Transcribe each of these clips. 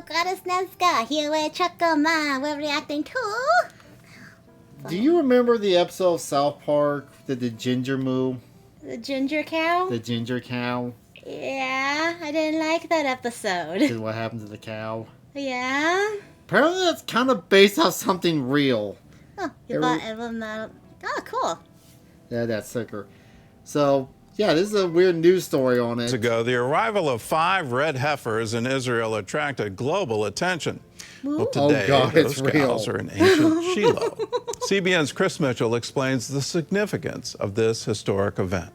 Goddess Nazca, here we Chakama, we're reacting to... Do you remember the episode of South Park that the ginger moo? The ginger cow? The ginger cow? Yeah, I didn't like that episode. Is what happened to the cow? Yeah? Apparently that's kind of based off something real. Oh, you thought everyone that... Oh, cool. Yeah, that's sicker. So, yeah, this is a weird news story on it. Ago, the arrival of 5 red heifers in Israel attracted global attention. Well, today, those cows are in ancient Shiloh. CBN's Chris Mitchell explains the significance of this historic event.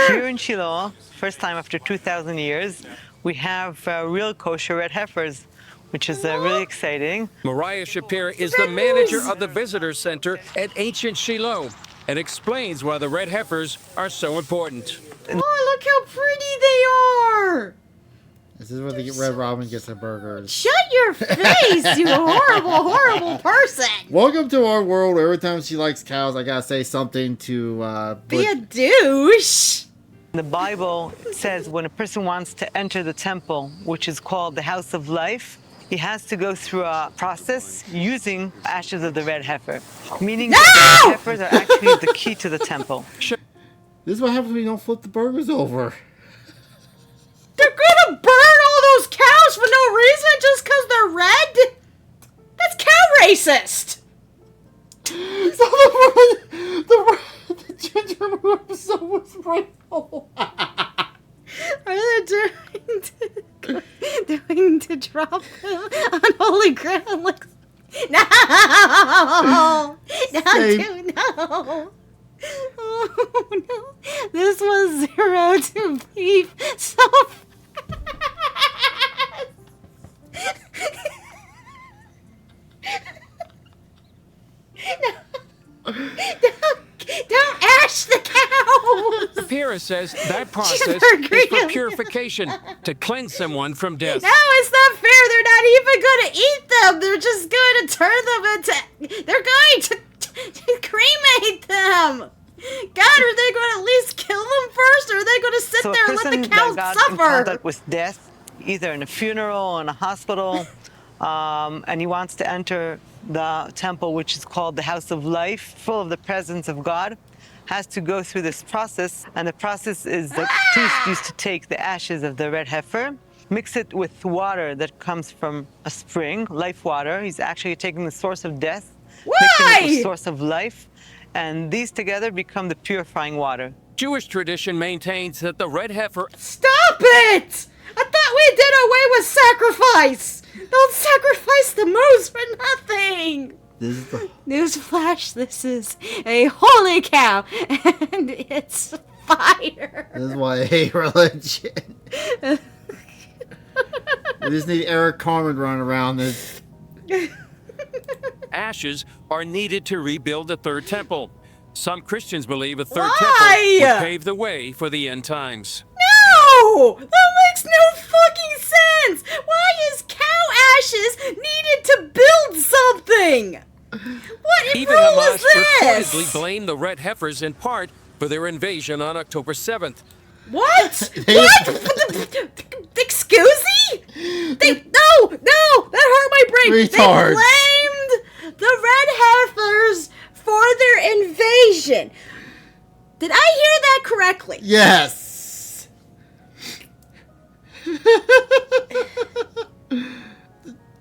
Here in Shiloh, first time after 2,000 years, we have real kosher red heifers, which is really exciting. Mariah Shapir is the manager of the visitor center at ancient Shiloh and explains why the red heifers are so important. Oh, look how pretty they are! This is where the Red Robin gets her burgers. Shut your face, you horrible, horrible person! Welcome to our world. Every time she likes cows, I gotta say something to be a douche. The Bible says when a person wants to enter the temple, which is called the house of life, he has to go through a process using ashes of the red heifer, meaning that the red heifers are actually the key to the temple. This is what happens when you don't flip the burgers over. They're gonna burn all those cows for no reason just because they're red? That's cow racist! So the ginger moo episode was real. Are they doing to drop them on holy ground? Like, no! No! Oh no! This was 0 to beef so Don't ash the cows! Pira says that process is for purification, to cleanse someone from death. No, it's not fair. They're not even going to eat them. They're just going to turn them into... They're going to cremate them. God, are they going to at least kill them first, or are they going to sit there and let the cows got suffer? In contact with death, either in a funeral or in a hospital, and he wants to enter the temple, which is called the House of Life, full of the presence of God, has to go through this process. And the process is the priest used to take the ashes of the red heifer, mix it with water that comes from a spring, life water. He's actually taking the source of death, mixing it with the source of life, and these together become the purifying water. Jewish tradition maintains that the red heifer... Stop it! I thought we did away with sacrifice! Don't sacrifice the moose for nothing! Newsflash, this is a holy cow, and it's fire! This is why I hate religion. We just need Eric Carmen running around this. Ashes are needed to rebuild the third temple. Some Christians believe a third Why? temple would pave the way for the end times. No! That makes no fucking sense! Why is cow ashes needed to build something? What Even rule Hamas is this? reportedly blamed the red heifers in part for their invasion on October 7th. What? What? Excuse me? No, that hurt my brain. Retards. They blamed the red heifers for their invasion. Did I hear that correctly? Yes.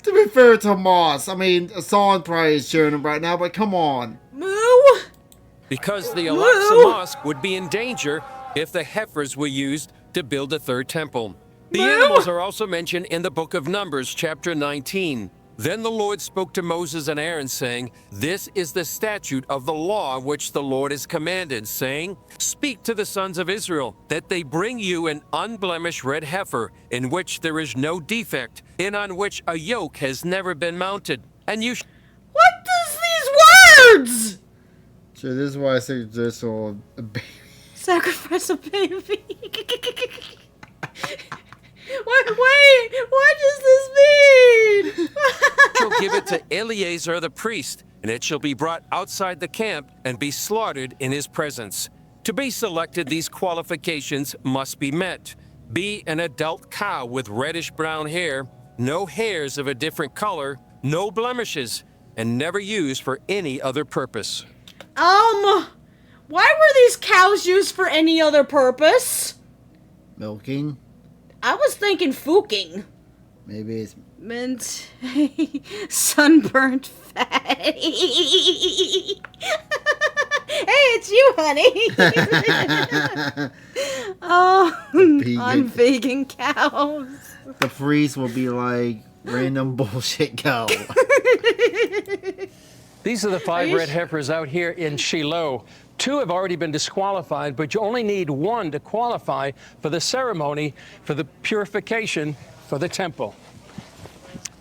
To be fair to Hamas, I mean, Hassan probably is cheering him right now, but come on. Moo? Because the Al-Aqsa Mosque would be in danger if the heifers were used to build a third temple. The animals are also mentioned in the book of Numbers, chapter 19. Then the Lord spoke to Moses and Aaron, saying, "This is the statute of the law which the Lord has commanded, saying, Speak to the sons of Israel, that they bring you an unblemished red heifer, in which there is no defect, and on which a yoke has never been mounted. And you What does these words? Sure, this is why I say this will baby. Sacrifice a baby. What does this mean? shall give it to Eleazar the priest, and it shall be brought outside the camp and be slaughtered in his presence. To be selected, these qualifications must be met: Be an adult cow with reddish-brown hair, no hairs of a different color, no blemishes, and never used for any other purpose. Why were these cows used for any other purpose? Milking? I was thinking fooking. Maybe it's... Mint. Sunburnt fatty. Hey, it's you, honey. On vegan cows. The priest will be like, random bullshit cow. These are the 5 red heifers out here in Shiloh. 2 have already been disqualified, but you only need 1 to qualify for the ceremony, for the purification for the temple.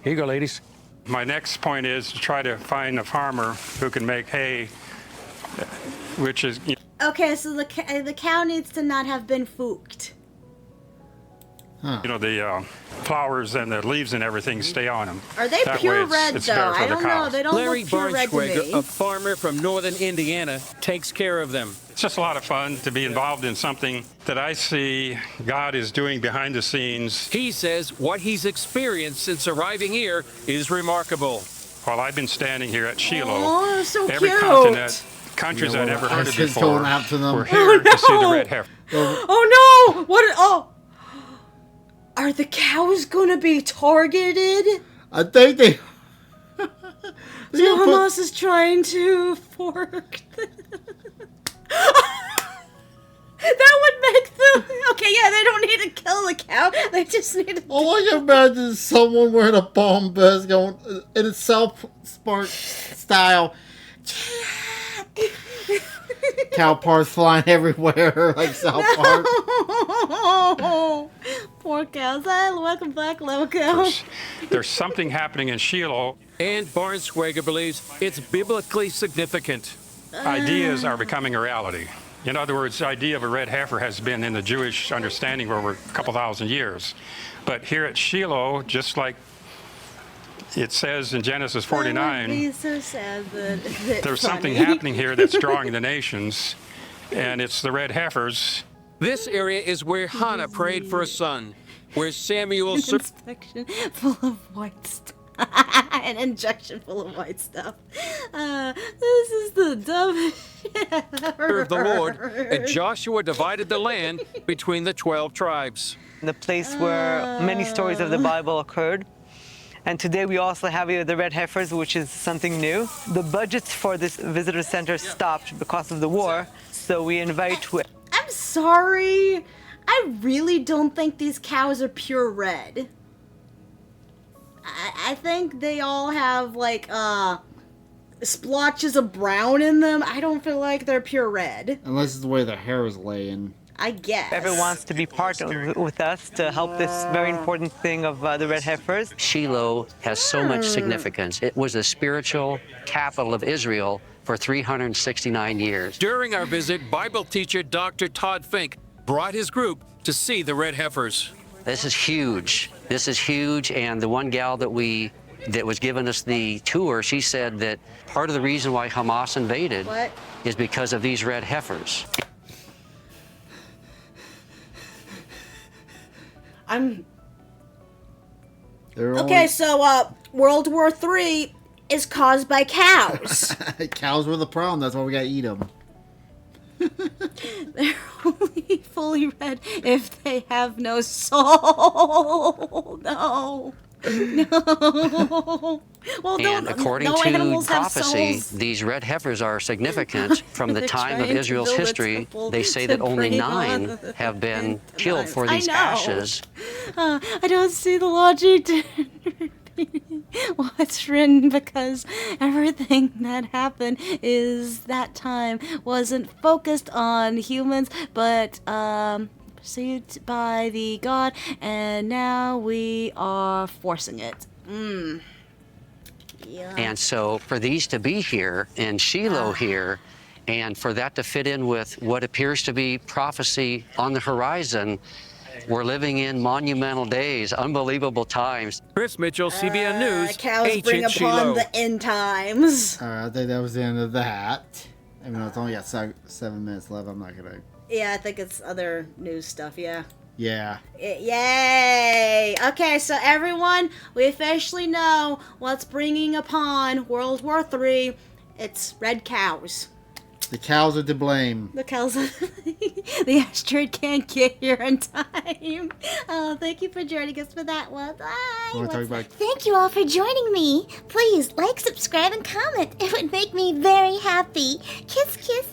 Here you go, ladies. My next point is to try to find a farmer who can make hay, which is... Okay, so the cow needs to not have been fooked. You know, the flowers and the leaves and everything stay on them. Are they pure red, though? I don't know. They don't Larry look pure red to Barnsweg, me. a farmer from northern Indiana, takes care of them. It's just a lot of fun to be involved in something that I see God is doing behind the scenes. He says what he's experienced since arriving here is remarkable. While I've been standing here at Shiloh, Oh, so every cute. countries I'd ever heard of It's before going out to them. were here to see the red heifer. Oh no! What? Oh, are the cows gonna be targeted? I think they... So Hamas is trying to fork. That would make them... Okay, yeah, they don't need to kill the cow. They just need to... All I can imagine is someone wearing a bomb vest going in a South Park style. Cow parts flying everywhere like South Park. Poor cows. Welcome back, Loco. There's something happening in Shiloh. And Barnswager believes it's biblically significant. Ideas are becoming a reality. In other words, the idea of a red heifer has been in the Jewish understanding for over a couple thousand years. But here at Shiloh, just like it says in Genesis 49, Be so sad that there's something happening here that's drawing the nations, and it's the red heifers. This area is where Hannah prayed for a son, where Samuel inspection full of white stuff. An injection full of white stuff. This is the dumbest shit I've ever served the Lord, heard. and Joshua divided the land between the 12 tribes. The place where many stories of the Bible occurred. And today we also have here the red heifers, which is something new. The budgets for this visitor center stopped because of the war, so we invite I'm sorry. I really don't think these cows are pure red. I think they all have like splotches of brown in them. I don't feel like they're pure red. Unless it's the way their hair is laying. I guess. Whoever wants to be part with us to help this very important thing of the red heifers. Shiloh has so much significance. It was the spiritual capital of Israel for 369 years. During our visit, Bible teacher Dr. Todd Fink brought his group to see the red heifers. This is huge. This is huge, and the one gal that was giving us the tour, she said that part of the reason why Hamas invaded is because of these red heifers. Okay, so World War III is caused by cows. Cows were the problem. That's why we gotta eat them. They're only fully red if they have no soul. No. No. Well, And according to prophecy, these red heifers are significant from the time of Israel's history. They say that only 9 have been killed for these ashes. I don't see the logic to what's written, because everything that happened is that time wasn't focused on humans, but perceived by the God, and now we are forcing it. Yeah. And so for these to be here in Shiloh here, and for that to fit in with what appears to be prophecy on the horizon, we're living in monumental days, unbelievable times. Chris Mitchell, CBN News, Cows bring ancient upon Shiloh. the end times. Alright, I think that was the end of that. I mean, it's only got 7 minutes left. I'm not gonna... Yeah, I think it's other news stuff, yeah. Yeah. Yay! Okay, so everyone, we officially know what's bringing upon World War III. It's red cows. The cows are to blame. The cows. The asteroid can't get here in time. Oh, thank you for joining us for that one. Bye. Thank you all for joining me. Please like, subscribe, and comment. It would make me very happy. Kiss, kiss,